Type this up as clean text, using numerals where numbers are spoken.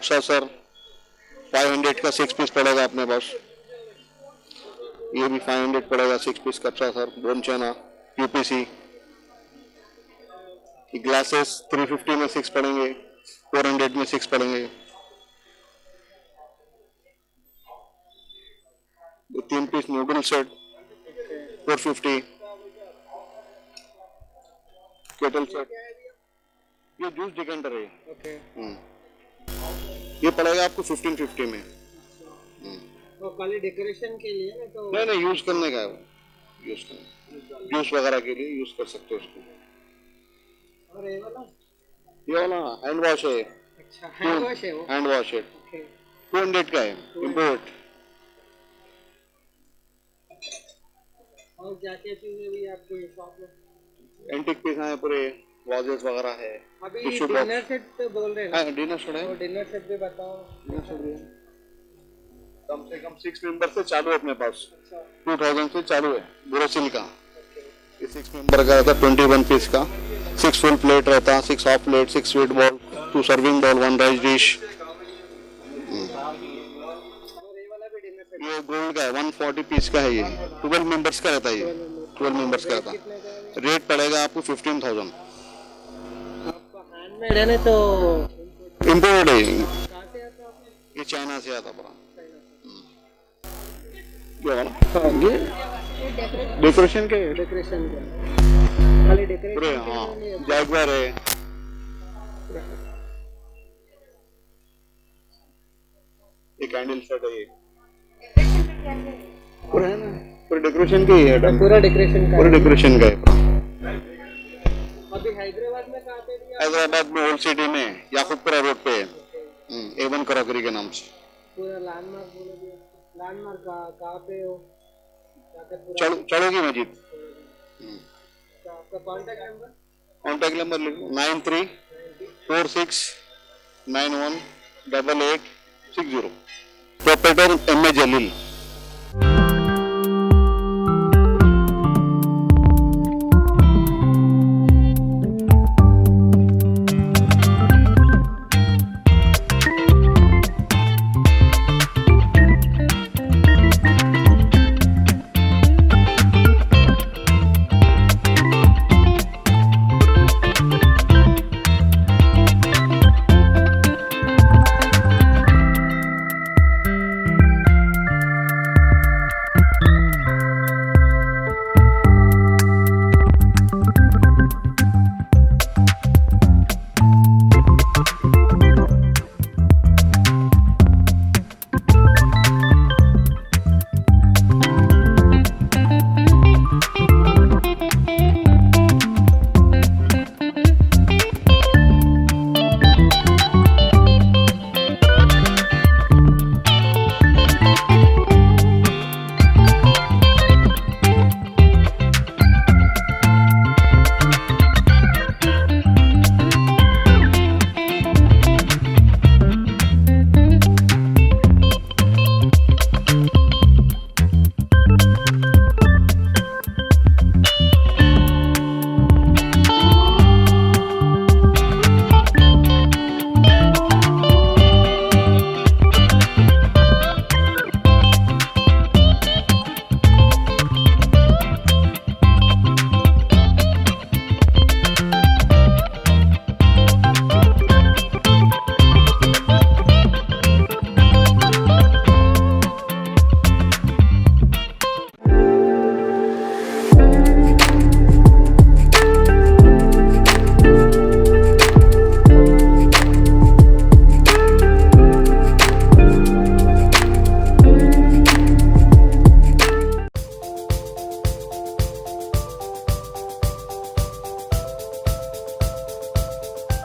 कप्सा sir 500 का 6 piece पड़ेगा अपने पास। ये भी 500 पड़ेगा 6 पीस कप्सा सर, बोन चैना यूपीसी। ग्लासेस 350 में 6 पड़ेंगे, 400 में 6 पड़ेंगे। ये 3 piece noodle set 450। Kettle set, ये जूस डिकेंटर है। ये पड़ेगा आपको 1550 में। वो खाली डेकोरेशन के लिए ना? तो नहीं यूज करने का है वो, यूज करने, जूस वगैरह के लिए यूज कर सकते हो उसको। और ये वाला हैंड वॉश है। अच्छा, हैंड वॉश है वो? हैंड वॉश है, 200 का है, इम्पोर्ट। और क्या क्या चीजें भी आपके शॉप में? एंटीक पीस है पूरे, वाजेस वगैरह है। अभी डिनर सेट तो बोल रहे हैं? हाँ डिनर सेट है। तो डिनर सेट भी बताओ। डिनर सेट भी है, कम से कम 6 मेंबर से चालू है अपने पास। 2000 से चालू है बोरोसिल का। ये 6 मेंबर का रहता है 21 पीस का। 6 फुल प्लेट रहता है, 6 half plate, 6 sweet ball, 2 serving bowl, 1 rice dish. ये गोल्ड का है, 140 पीस का है। ये 12 मेंबर्स का रहता है। ये 12 मेंबर्स का रहता है। रेट पड़ेगा आपको 15,000। आपका हैंडमेड है ना, तो इम्पोर्ट है। कहाँ से आता है? ये चाइना से आता पूरा। ये डेकोरेशन के, डेकोरेशन का खाली डेकोरेशन। हाँ जैगवार है। ये कैंडल सेट है। ये पूरा है ना, पूरा डेकोरेशन का ही है। पूरा डेकोरेशन का, पूरा डेकोरेशन का है। अभी हैदराबाद में कहाँ पे दिया? हैदराबाद में ओल्ड सिटी में याकूबपुरा रोड पे है, A1 क्रॉकरी के नाम से। पूरा लैंडमार्क बोलो दिया। लैंडमार्क कहाँ पे हो? चढ़ोगी मस्जिद। आपका कॉन्टैक्ट नंबर? कॉन्टैक्ट नंबर लिखो 9346918860। Proprietor M.A. जलील।